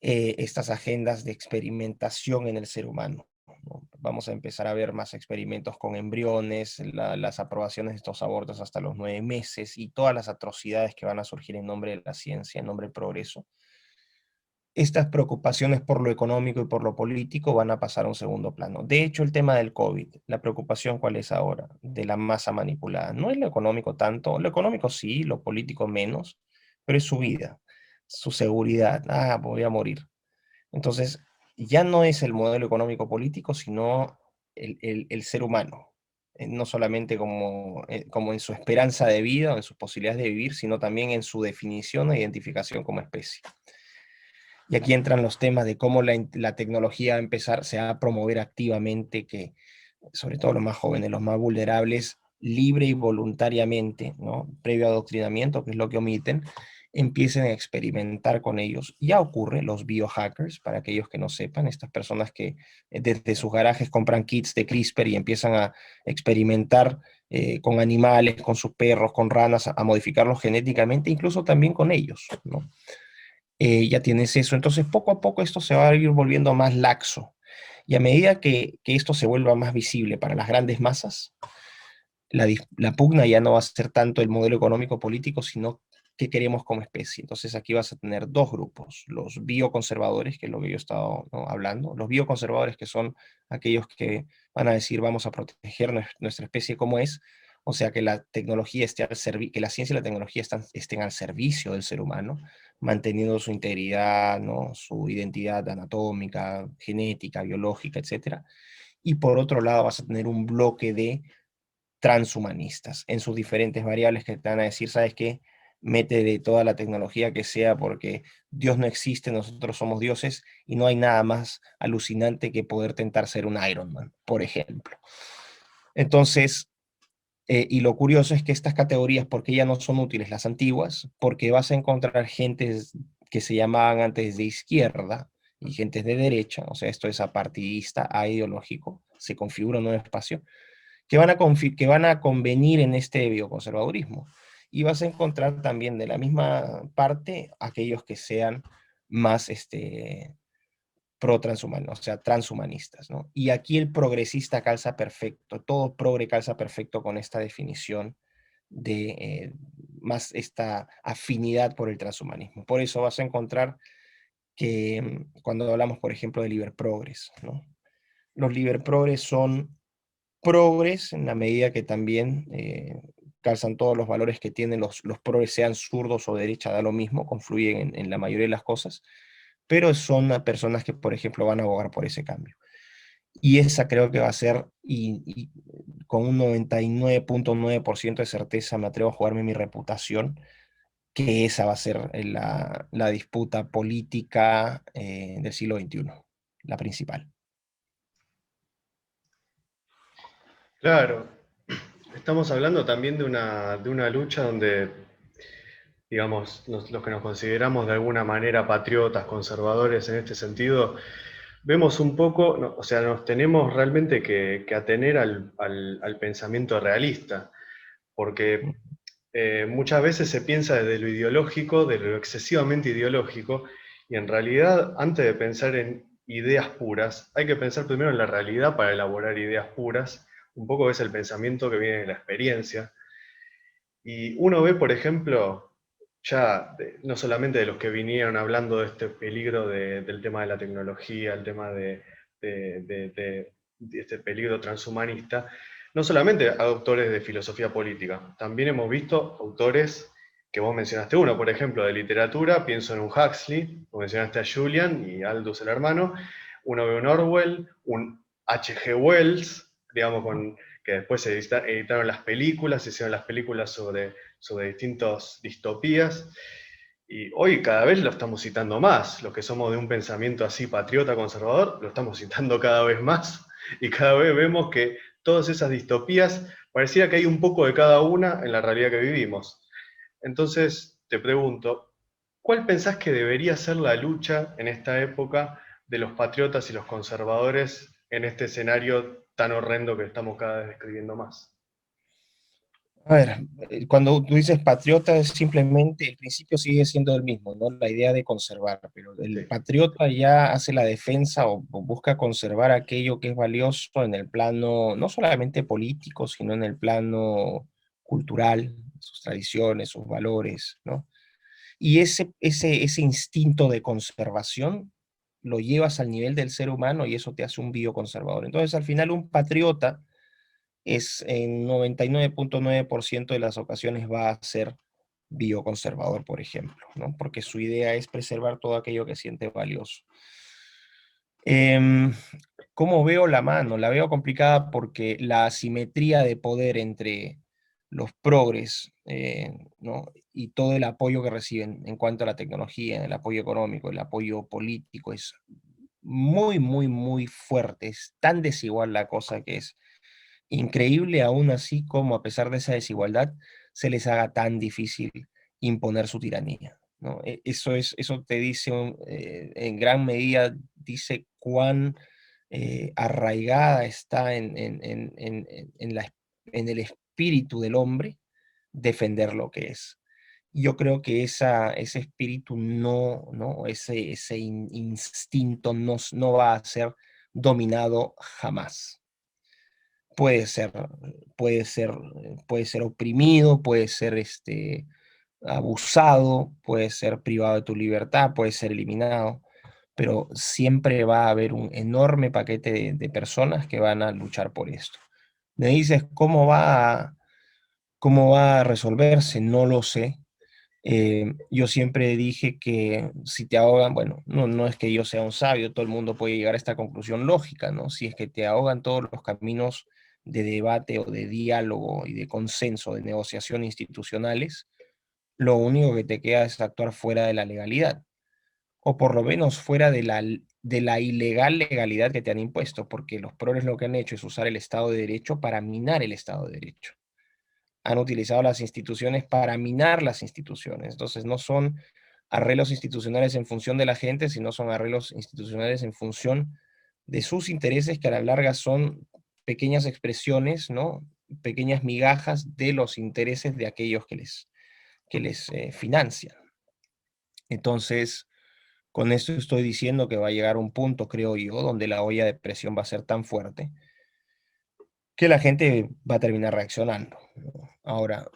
estas agendas de experimentación en el ser humano, ¿no? Vamos a empezar a ver más experimentos con embriones, las aprobaciones de estos abortos hasta los 9 meses y todas las atrocidades que van a surgir en nombre de la ciencia, en nombre del progreso. estas preocupaciones por lo económico y por lo político van a pasar a un segundo plano. De hecho, el tema del COVID, la preocupación cuál es ahora, de la masa manipulada, no es lo económico tanto, lo económico sí, lo político menos, pero es su vida, su seguridad. Ah, voy a morir. Entonces, ya no es el modelo económico político, sino el ser humano. No solamente como en su esperanza de vida o en sus posibilidades de vivir, sino también en su definición e identificación como especie. Y aquí entran los temas de cómo la tecnología va a empezarse a promover activamente que, sobre todo los más jóvenes, los más vulnerables, libre y voluntariamente, ¿no? Previo adoctrinamiento, que es lo que omiten, empiecen a experimentar con ellos. Ya ocurre, los biohackers, para aquellos que no sepan, estas personas que desde sus garajes compran kits de CRISPR y empiezan a experimentar con animales, con sus perros, con ranas, a modificarlos genéticamente, incluso también con ellos, ¿no? Ya tienes eso. Entonces, poco a poco esto se va a ir volviendo más laxo. Y a medida que esto se vuelva más visible para las grandes masas, la pugna ya no va a ser tanto el modelo económico político, sino qué queremos como especie. Entonces aquí vas a tener dos grupos, los bioconservadores, que es lo que yo he estado, ¿no?, hablando, los bioconservadores que son aquellos que van a decir vamos a proteger nuestra especie como es, o sea que la tecnología esté al que la ciencia y la tecnología estén al servicio del ser humano, manteniendo su integridad, ¿no?, su identidad anatómica, genética, biológica, etcétera. Y por otro lado vas a tener un bloque de transhumanistas en sus diferentes variables que te van a decir, ¿sabes qué? Métele toda la tecnología que sea porque Dios no existe, nosotros somos dioses y no hay nada más alucinante que poder tentar ser un Iron Man, por ejemplo. Entonces, y lo curioso es que estas categorías, ¿por qué ya no son útiles las antiguas? Porque vas a encontrar gentes que se llamaban antes de izquierda y gentes de derecha, o sea, esto es apartidista, aideológico, se configura un nuevo espacio, que van a convenir en este bioconservadurismo. Y vas a encontrar también de la misma parte aquellos que sean más pro-transhumanos, o sea, transhumanistas, ¿no? Y aquí el progresista calza perfecto, todo progre calza perfecto con esta definición de más esta afinidad por el transhumanismo. Por eso vas a encontrar que cuando hablamos, por ejemplo, de liberprogres, ¿no? Los liberprogres son progres en la medida que también calzan todos los valores que tienen los progres, sean zurdos o derecha, da lo mismo, confluyen en la mayoría de las cosas, pero son personas que, por ejemplo, van a abogar por ese cambio. Y esa creo que va a ser, y con un 99.9% de certeza me atrevo a jugarme mi reputación, que esa va a ser la disputa política del siglo XXI, la principal. Claro, estamos hablando también de una lucha donde, digamos, los que nos consideramos de alguna manera patriotas, conservadores en este sentido, vemos un poco, o sea, nos tenemos realmente que atener al pensamiento realista, porque muchas veces se piensa desde lo ideológico, de lo excesivamente ideológico, y en realidad, antes de pensar en ideas puras, hay que pensar primero en la realidad para elaborar ideas puras. Un poco es el pensamiento que viene de la experiencia. Y uno ve, por ejemplo, ya no solamente de los que vinieron hablando de este peligro del tema de la tecnología, el tema de este peligro transhumanista, no solamente autores de filosofía política, también hemos visto autores que vos mencionaste uno, por ejemplo, de literatura, pienso en un Huxley, vos mencionaste a Julian y Aldous el hermano, uno ve un Orwell, un H.G. Wells, digamos, que después se editaron las películas, se hicieron las películas sobre distintas distopías, y hoy cada vez lo estamos citando más. Los que somos de un pensamiento así patriota, conservador, lo estamos citando cada vez más, y cada vez vemos que todas esas distopías, pareciera que hay un poco de cada una en la realidad que vivimos. Entonces, te pregunto, ¿cuál pensás que debería ser la lucha en esta época de los patriotas y los conservadores en este escenario tan horrendo que estamos cada vez describiendo más? A ver, cuando tú dices patriota, es simplemente, el principio sigue siendo el mismo, ¿no? La idea de conservar, pero el Sí. patriota ya hace la defensa o busca conservar aquello que es valioso en el plano, no solamente político, sino en el plano cultural, sus tradiciones, sus valores, ¿no? Y ese instinto de conservación lo llevas al nivel del ser humano y eso te hace un bioconservador. Entonces, al final, un patriota es en 99.9% de las ocasiones va a ser bioconservador, por ejemplo, ¿no? Porque su idea es preservar todo aquello que siente valioso. Em, ¿Cómo veo la mano? La veo complicada porque la asimetría de poder entre los progres, ¿no? Y todo el apoyo que reciben en cuanto a la tecnología, el apoyo económico, el apoyo político, es muy, muy, muy fuerte. Es tan desigual la cosa que es increíble aún así como a pesar de esa desigualdad se les haga tan difícil imponer su tiranía, ¿no? Eso te dice en gran medida, dice cuán arraigada está en el espíritu del hombre defender lo que es. Yo creo que ese espíritu no, ese instinto no va a ser dominado jamás. Puede ser, puede ser oprimido, puede ser abusado, puede ser privado de tu libertad, puede ser eliminado, pero siempre va a haber un enorme paquete de personas que van a luchar por esto. Me dices, cómo va a resolverse? No lo sé. Yo siempre dije que si te ahogan, bueno, no es que yo sea un sabio, todo el mundo puede llegar a esta conclusión lógica, ¿no? Si es que te ahogan todos los caminos de debate o de diálogo y de consenso, de negociación institucionales, lo único que te queda es actuar fuera de la legalidad, o por lo menos fuera de la ilegal legalidad que te han impuesto, porque los progres lo que han hecho es usar el Estado de Derecho para minar el Estado de Derecho. Han utilizado las instituciones para minar las instituciones. Entonces, no son arreglos institucionales en función de la gente, sino son arreglos institucionales en función de sus intereses, que a la larga son pequeñas expresiones, ¿no? Pequeñas migajas de los intereses de aquellos que les financian. Entonces, con esto estoy diciendo que va a llegar un punto, creo yo, donde la olla de presión va a ser tan fuerte que la gente va a terminar reaccionando, ¿no? Ahora,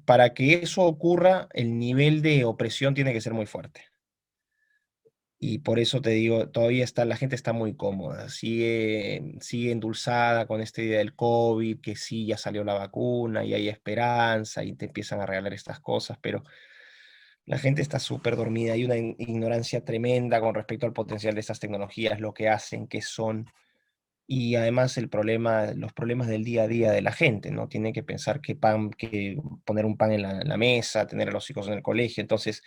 para que eso ocurra, el nivel de opresión tiene que ser muy fuerte. Y por eso te digo, todavía está, la gente está muy cómoda, sigue endulzada con esta idea del COVID, que sí, ya salió la vacuna y hay esperanza y te empiezan a regalar estas cosas, pero la gente está súper dormida, hay una ignorancia tremenda con respecto al potencial de estas tecnologías, lo que hacen, qué son, y además los problemas del día a día de la gente, ¿no? Tiene que pensar que poner un pan en la mesa, tener a los hijos en el colegio. Entonces,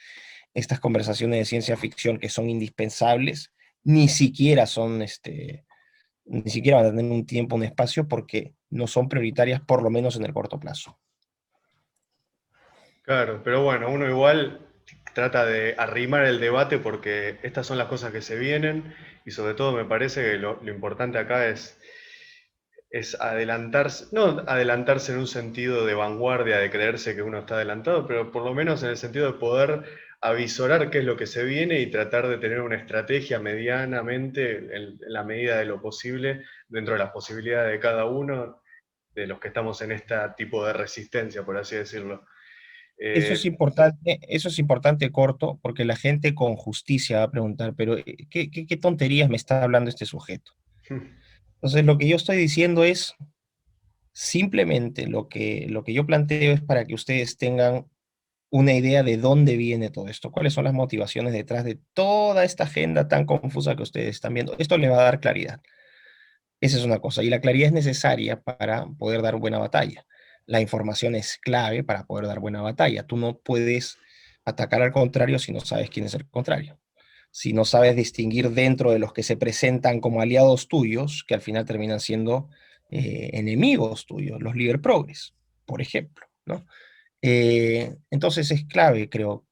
estas conversaciones de ciencia ficción que son indispensables, ni siquiera son, ni siquiera van a tener un tiempo, un espacio, porque no son prioritarias, por lo menos en el corto plazo. Claro, pero bueno, uno igual trata de arrimar el debate porque estas son las cosas que se vienen y sobre todo me parece que lo importante acá es adelantarse, no adelantarse en un sentido de vanguardia, de creerse que uno está adelantado, pero por lo menos en el sentido de poder avisorar qué es lo que se viene y tratar de tener una estrategia medianamente, en la medida de lo posible, dentro de las posibilidades de cada uno, de los que estamos en este tipo de resistencia, por así decirlo. Eh, Eso es importante, corto, porque la gente con justicia va a preguntar, pero ¿qué tonterías me está hablando este sujeto? Entonces, lo que yo estoy diciendo es simplemente lo que yo planteo es para que ustedes tengan una idea de dónde viene todo esto, cuáles son las motivaciones detrás de toda esta agenda tan confusa que ustedes están viendo. Esto le va a dar claridad. Esa es una cosa. Y la claridad es necesaria para poder dar buena batalla. La información es clave para poder dar buena batalla. Tú no puedes atacar al contrario si no sabes quién es el contrario. Si no sabes distinguir dentro de los que se presentan como aliados tuyos, que al final terminan siendo enemigos tuyos, los líder progres, por ejemplo, ¿no? Entonces es clave, creo.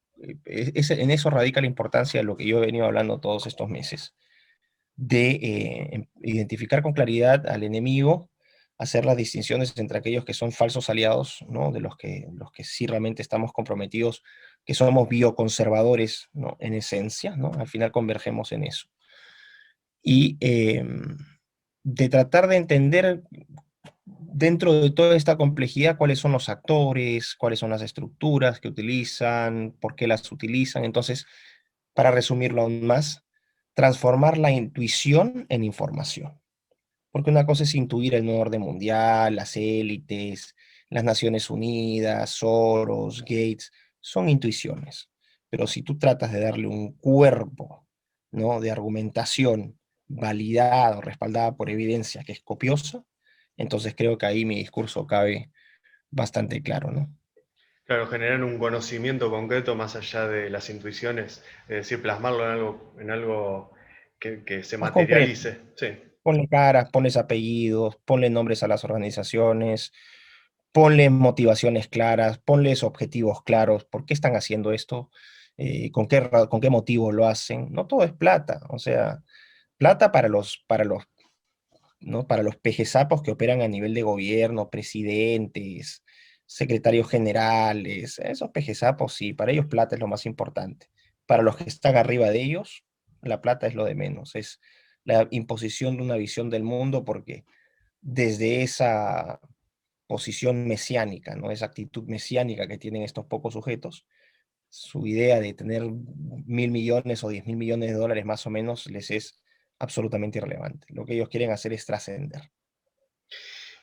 En eso radica la importancia de lo que yo he venido hablando todos estos meses de identificar con claridad al enemigo, hacer las distinciones entre aquellos que son falsos aliados, ¿no? De los que sí realmente estamos comprometidos, que somos bioconservadores, ¿no? En esencia, ¿no? Al final convergemos en eso. Y de tratar de entender dentro de toda esta complejidad, cuáles son los actores, cuáles son las estructuras que utilizan, por qué las utilizan. Entonces, para resumirlo aún más, transformar la intuición en información. Porque una cosa es intuir el nuevo orden mundial, las élites, las Naciones Unidas, Soros, Gates, son intuiciones. Pero si tú tratas de darle un cuerpo, ¿no?, de argumentación validada o respaldada por evidencia que es copiosa, entonces creo que ahí mi discurso cabe bastante claro, ¿no? Claro, generar un conocimiento concreto más allá de las intuiciones, es decir, plasmarlo en algo que se Más concreto. materialice. Sí, Ponle caras, ponles apellidos, ponle nombres a las organizaciones, ponle motivaciones claras, ponles objetivos claros. ¿Por qué están haciendo esto? ¿Con qué motivo lo hacen? No todo es plata, o sea, plata ¿no?, para los pejesapos que operan a nivel de gobierno, presidentes, secretarios generales, esos pejesapos sí, para ellos plata es lo más importante. Para los que están arriba de ellos, la plata es lo de menos, es la imposición de una visión del mundo porque desde esa posición mesiánica, ¿no?, esa actitud mesiánica que tienen estos pocos sujetos, su idea de tener 1.000 millones o 10.000 millones de dólares más o menos les es absolutamente irrelevante. Lo que ellos quieren hacer es trascender.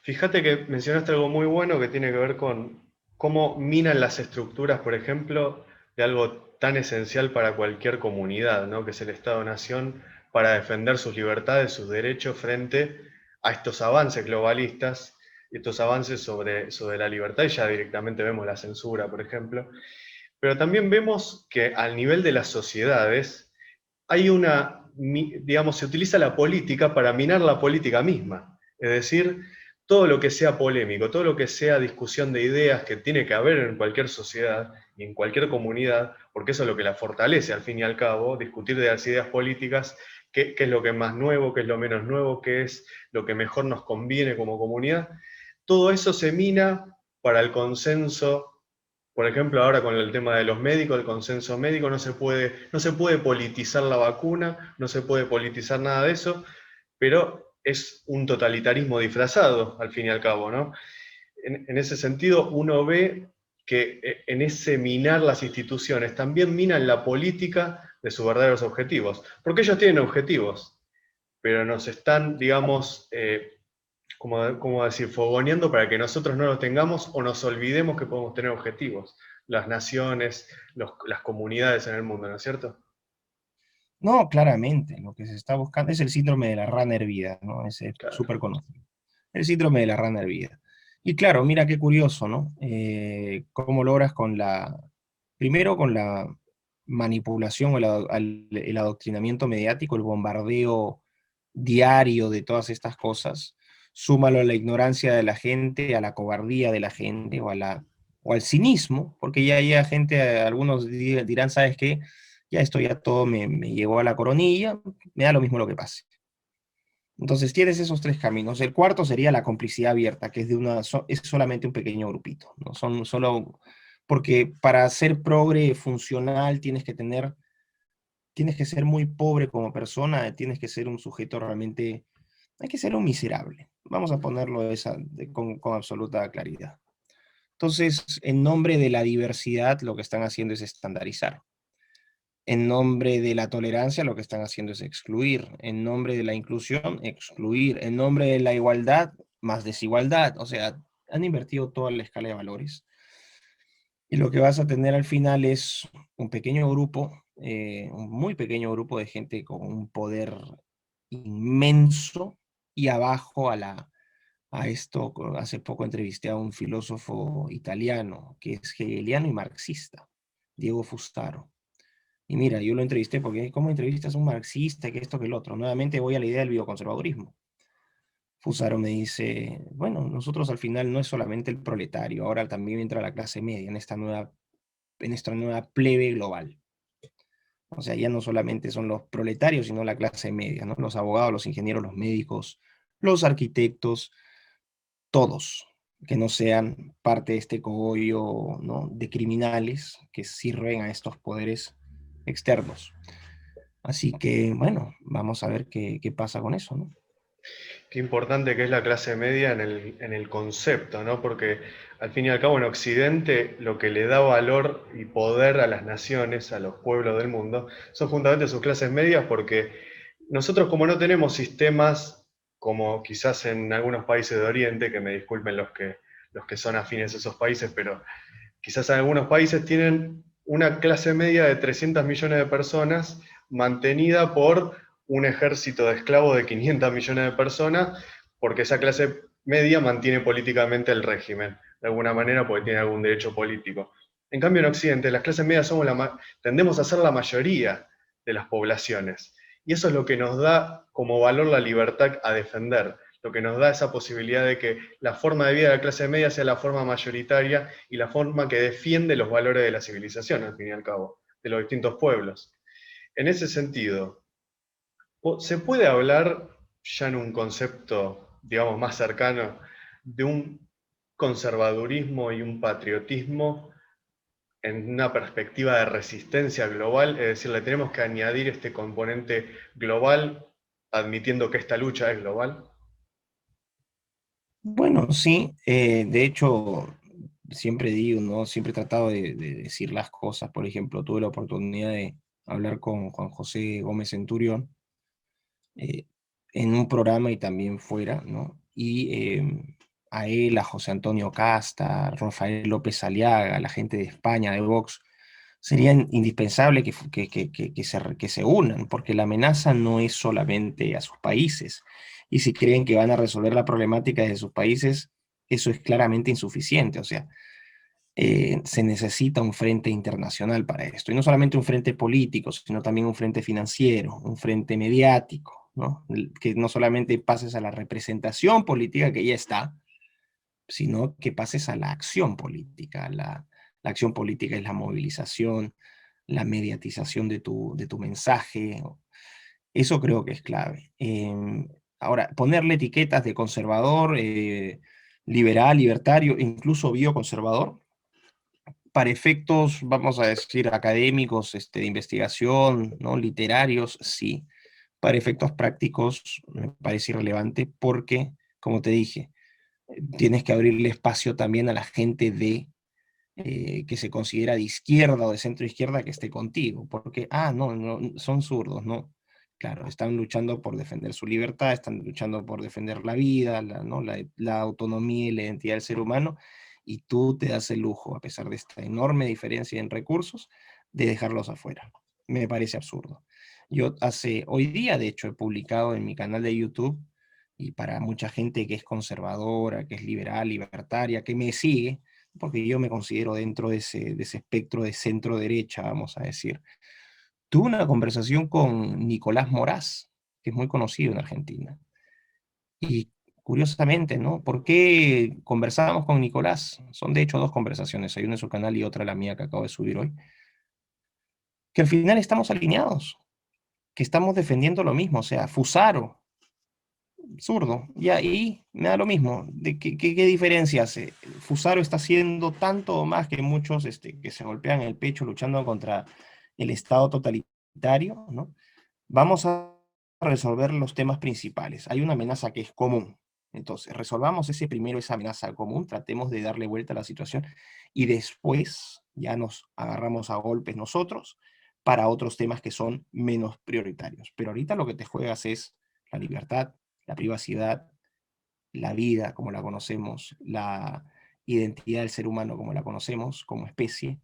fíjate que mencionaste algo muy bueno que tiene que ver con cómo minan las estructuras, por ejemplo, de algo tan esencial para cualquier comunidad, ¿no? Que es el Estado-Nación, para defender sus libertades, sus derechos frente a estos avances globalistas, estos avances sobre la libertad, y ya directamente vemos la censura, por ejemplo. Pero también vemos que al nivel de las sociedades hay digamos, se utiliza la política para minar la política misma. Es decir, todo lo que sea polémico, todo lo que sea discusión de ideas que tiene que haber en cualquier sociedad y en cualquier comunidad, porque eso es lo que la fortalece al fin y al cabo, discutir de las ideas políticas, qué es lo que es más nuevo, qué es lo menos nuevo, qué es lo que mejor nos conviene como comunidad. Todo eso se mina para el consenso. Por ejemplo, ahora con el tema de los médicos, el consenso médico, no se puede politizar la vacuna, no se puede politizar nada de eso, pero es un totalitarismo disfrazado, al fin y al cabo, ¿no? En ese sentido, uno ve que en ese minar las instituciones también minan la política de sus verdaderos objetivos, porque ellos tienen objetivos, pero nos están, digamos, como decir, fogoneando para que nosotros no los tengamos o nos olvidemos que podemos tener objetivos, las naciones, las comunidades en el mundo, ¿no es cierto? No, claramente, lo que se está buscando es el síndrome de la rana hervida, ¿no? Ese Claro. súper conocido. El síndrome de la rana hervida. Y claro, mira qué curioso, ¿no? Cómo logras primero con la manipulación, el adoctrinamiento mediático, el bombardeo diario de todas estas cosas, súmalo a la ignorancia de la gente, a la cobardía de la gente o al cinismo, porque ya hay gente, algunos dirán, ¿sabes qué? Ya esto ya todo me llegó a la coronilla, me da lo mismo lo que pase. Entonces tienes esos tres caminos. El cuarto sería la complicidad abierta, que es es solamente un pequeño grupito, ¿no? Son solo, porque para ser progre funcional tienes que ser muy pobre como persona, tienes que ser un sujeto realmente, hay que ser un miserable. Vamos a ponerlo con absoluta claridad. Entonces, en nombre de la diversidad, lo que están haciendo es estandarizar. En nombre de la tolerancia, lo que están haciendo es excluir. En nombre de la inclusión, excluir. En nombre de la igualdad, más desigualdad. O sea, han invertido toda la escala de valores. Y lo que vas a tener al final es un pequeño grupo, un muy pequeño grupo de gente con un poder inmenso y abajo a esto. Hace poco entrevisté a un filósofo italiano que es hegeliano y marxista, Diego Fustaro. Y mira, yo lo entrevisté porque ¿cómo entrevistas a un marxista, que esto, que el otro? Nuevamente voy a la idea del bioconservadurismo. Fusaro me dice, bueno, nosotros al final no es solamente el proletario, ahora también entra la clase media en esta nueva plebe global. O sea, ya no solamente son los proletarios, sino la clase media, ¿no? Los abogados, los ingenieros, los médicos, los arquitectos, todos, que no sean parte de este cogollo, ¿no?, de criminales que sirven a estos poderes externos. Así que, bueno, vamos a ver qué pasa con eso, ¿no? Qué importante que es la clase media en el concepto, ¿no? Porque al fin y al cabo en Occidente lo que le da valor y poder a las naciones, a los pueblos del mundo, son justamente sus clases medias porque nosotros como no tenemos sistemas como quizás en algunos países de Oriente, que me disculpen los que son afines a esos países, pero quizás en algunos países tienen una clase media de 300 millones de personas mantenida por un ejército de esclavos de 500 millones de personas, porque esa clase media mantiene políticamente el régimen, de alguna manera porque tiene algún derecho político. En cambio, en Occidente, las clases medias tendemos a ser la mayoría de las poblaciones. Y eso es lo que nos da como valor la libertad a defender, lo que nos da esa posibilidad de que la forma de vida de la clase media sea la forma mayoritaria y la forma que defiende los valores de la civilización, al fin y al cabo, de los distintos pueblos. En ese sentido, ¿se puede hablar ya en un concepto, digamos, más cercano de un conservadurismo y un patriotismo en una perspectiva de resistencia global? Es decir, le tenemos que añadir este componente global, admitiendo que esta lucha es global. Bueno, sí, de hecho, siempre digo, ¿no? Siempre he tratado de decir las cosas. Por ejemplo, tuve la oportunidad de hablar con Juan José Gómez Centurión eh, en un programa y también fuera, ¿no? Y a él, a José Antonio Casta, Rafael López Aliaga, la gente de España, de Vox, sería indispensable que se unan, porque la amenaza no es solamente a sus países. Y si creen que van a resolver la problemática de sus países, eso es claramente insuficiente. O sea, se necesita un frente internacional para esto. Y no solamente un frente político, sino también un frente financiero, un frente mediático, ¿no? Que no solamente pases a la representación política que ya está, sino que pases a la acción política. La acción política es la movilización, la mediatización de tu mensaje. Eso creo que es clave. Ahora, ponerle etiquetas de conservador, liberal, libertario, incluso bioconservador, para efectos, vamos a decir, académicos, de investigación, ¿no? Literarios, sí. Para efectos prácticos me parece irrelevante porque, como te dije, tienes que abrirle espacio también a la gente que se considera de izquierda o de centro izquierda que esté contigo, porque, no, no, son zurdos, ¿no? Claro, están luchando por defender su libertad, están luchando por defender la vida, ¿no? La autonomía y la identidad del ser humano, y tú te das el lujo, a pesar de esta enorme diferencia en recursos, de dejarlos afuera. Me parece absurdo. Hoy día, de hecho, he publicado en mi canal de YouTube, y para mucha gente que es conservadora, que es liberal, libertaria, que me sigue, porque yo me considero dentro de ese espectro de centro derecha, vamos a decir. Tuve una conversación con Nicolás Moraz, que es muy conocido en Argentina. Y curiosamente, ¿no? ¿Por qué conversábamos con Nicolás? Son de hecho dos conversaciones, hay una en su canal y otra la mía que acabo de subir hoy. Que al final estamos alineados, que estamos defendiendo lo mismo, o sea, Fusaro, zurdo, y ahí me da lo mismo. ¿Qué diferencia hace? Fusaro está haciendo tanto o más que muchos que se golpean el pecho luchando contra el Estado totalitario, ¿no? Vamos a resolver los temas principales. Hay una amenaza que es común. Entonces, resolvamos esa amenaza común, tratemos de darle vuelta a la situación y después ya nos agarramos a golpes nosotros para otros temas que son menos prioritarios. Pero ahorita lo que te juegas es la libertad, la privacidad, la vida como la conocemos, la identidad del ser humano como la conocemos, como especie.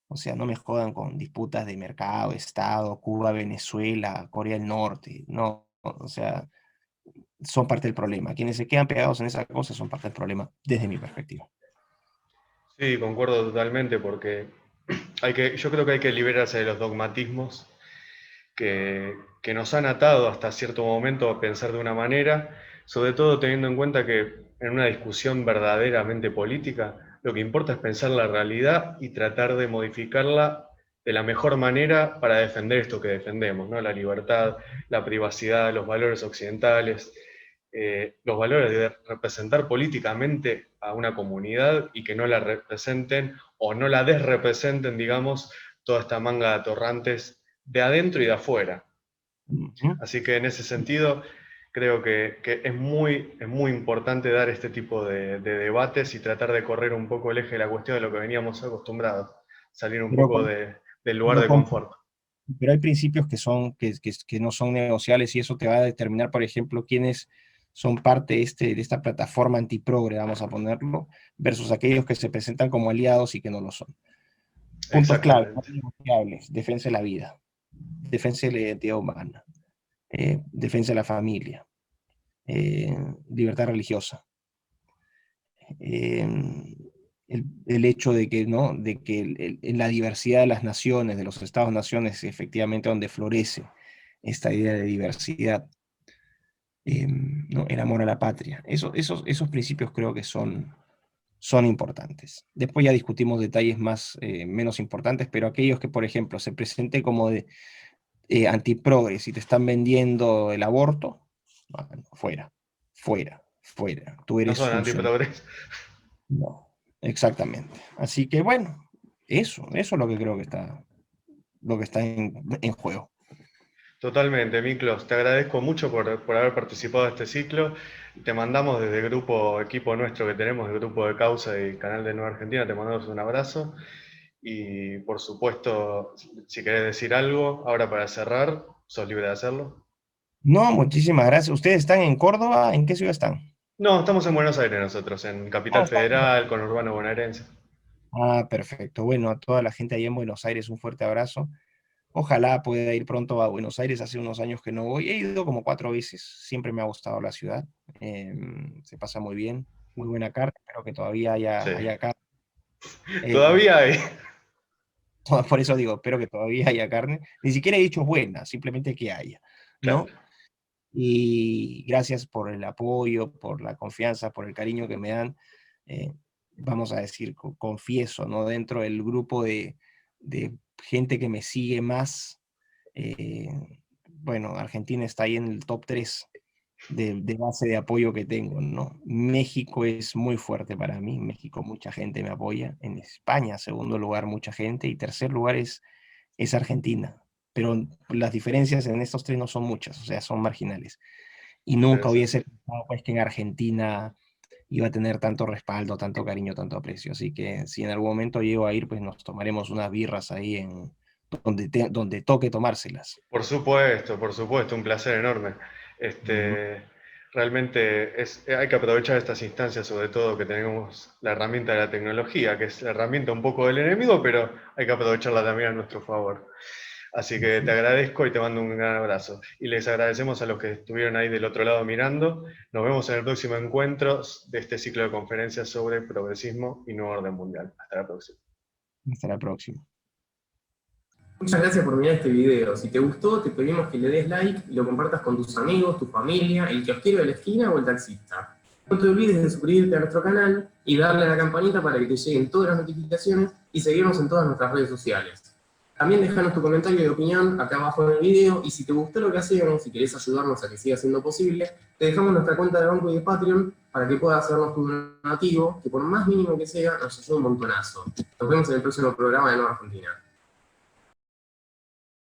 O sea, no me jodan con disputas de mercado, Estado, Cuba, Venezuela, Corea del Norte. No, o sea, son parte del problema. Quienes se quedan pegados en esa cosa son parte del problema, desde mi perspectiva. Sí, concuerdo totalmente porque yo creo que hay que liberarse de los dogmatismos que nos han atado hasta cierto momento a pensar de una manera, sobre todo teniendo en cuenta que en una discusión verdaderamente política, lo que importa es pensar la realidad y tratar de modificarla de la mejor manera para defender esto que defendemos, ¿no? La libertad, la privacidad, los valores occidentales, los valores de representar políticamente a una comunidad y que no la representen o no la desrepresenten, digamos, toda esta manga de atorrantes de adentro y de afuera. Ujú. Así que en ese sentido, Creo que es muy importante dar este tipo de debates y tratar de correr un poco el eje de la cuestión de lo que veníamos acostumbrados, salir un Pero, poco del lugar de confort. pero hay principios que no son negociables y eso te va a determinar, por ejemplo, quiénes son parte de esta plataforma antiprogre, vamos a ponerlo, versus aquellos que se presentan como aliados y que no lo son. Puntos clave, no Exactamente. negociables: defensa de la vida, defensa de la identidad humana, defensa de la familia, libertad religiosa, eh, el hecho de que, ¿no? De que en la diversidad de las naciones, de los estados-naciones, efectivamente donde florece esta idea de diversidad, ¿no? El amor a la patria. Esos principios creo que son importantes. Después ya discutimos detalles menos importantes, pero aquellos que, por ejemplo, se presenten como antiprogres y te están vendiendo el aborto, bueno, fuera, fuera, fuera. Tú No eres son funcionario. antiprogres. No, exactamente. Así que bueno, eso es lo que creo lo que está en juego. Totalmente, Miklos. Te agradezco mucho por haber participado de este ciclo. Te mandamos desde el grupo, equipo nuestro que tenemos, el grupo de Causa y Canal de Nueva Argentina, te mandamos un abrazo. Y por supuesto, si querés decir algo, ahora para cerrar, sos libre de hacerlo. No, muchísimas gracias. ¿Ustedes están en Córdoba? ¿En qué ciudad están? No, estamos en Buenos Aires nosotros, en Capital Están. Federal, con Urbano Bonaerense. Perfecto. Bueno, a toda la gente ahí en Buenos Aires, un fuerte abrazo. Ojalá pueda ir pronto a Buenos Aires. Hace unos años que no voy. He ido como 4 veces. Siempre me ha gustado la ciudad. Se pasa muy bien. Muy buena carne. Espero que todavía Sí. haya carne. Todavía hay. Por eso digo, espero que todavía haya carne. Ni siquiera he dicho buena, simplemente que haya, Claro. ¿no? Y gracias por el apoyo, por la confianza, por el cariño que me dan. eh, Vamos a decir, confieso, ¿no? Dentro del grupo de gente que me sigue más, eh, bueno, Argentina está ahí en el top 3 de base de apoyo que tengo, ¿no? México es muy fuerte para mí. México, mucha gente me apoya. En España, segundo lugar, mucha gente. Y tercer lugar es Argentina. Pero las diferencias en estos tres no son muchas, o sea, son marginales. Y nunca Interesante. hubiese pensado pues, que en Argentina iba a tener tanto respaldo, tanto cariño, tanto aprecio. Así que si en algún momento llego a ir, pues nos tomaremos unas birras ahí donde toque tomárselas. Por supuesto, un placer enorme. Mm. Este, realmente hay que aprovechar estas instancias, sobre todo que tenemos la herramienta de la tecnología, que es la herramienta un poco del enemigo, pero hay que aprovecharla también a nuestro favor. Así que te agradezco y te mando un gran abrazo. Y les agradecemos a los que estuvieron ahí del otro lado mirando. Nos vemos en el próximo encuentro de este ciclo de conferencias sobre progresismo y nuevo orden mundial. Hasta la próxima. Hasta la próxima. Muchas gracias por mirar este video. Si te gustó, te pedimos que le des like y lo compartas con tus amigos, tu familia, el kiosquero de la esquina o el taxista. No te olvides de suscribirte a nuestro canal y darle a la campanita para que te lleguen todas las notificaciones y seguirnos en todas nuestras redes sociales. También déjanos tu comentario de opinión acá abajo en el video y si te gustó lo que hacemos, si querés ayudarnos a que siga siendo posible, te dejamos nuestra cuenta de banco y de Patreon para que puedas hacernos tu donativo, que por más mínimo que sea, nos ayuda un montonazo. Nos vemos en el próximo programa de Nueva Argentina.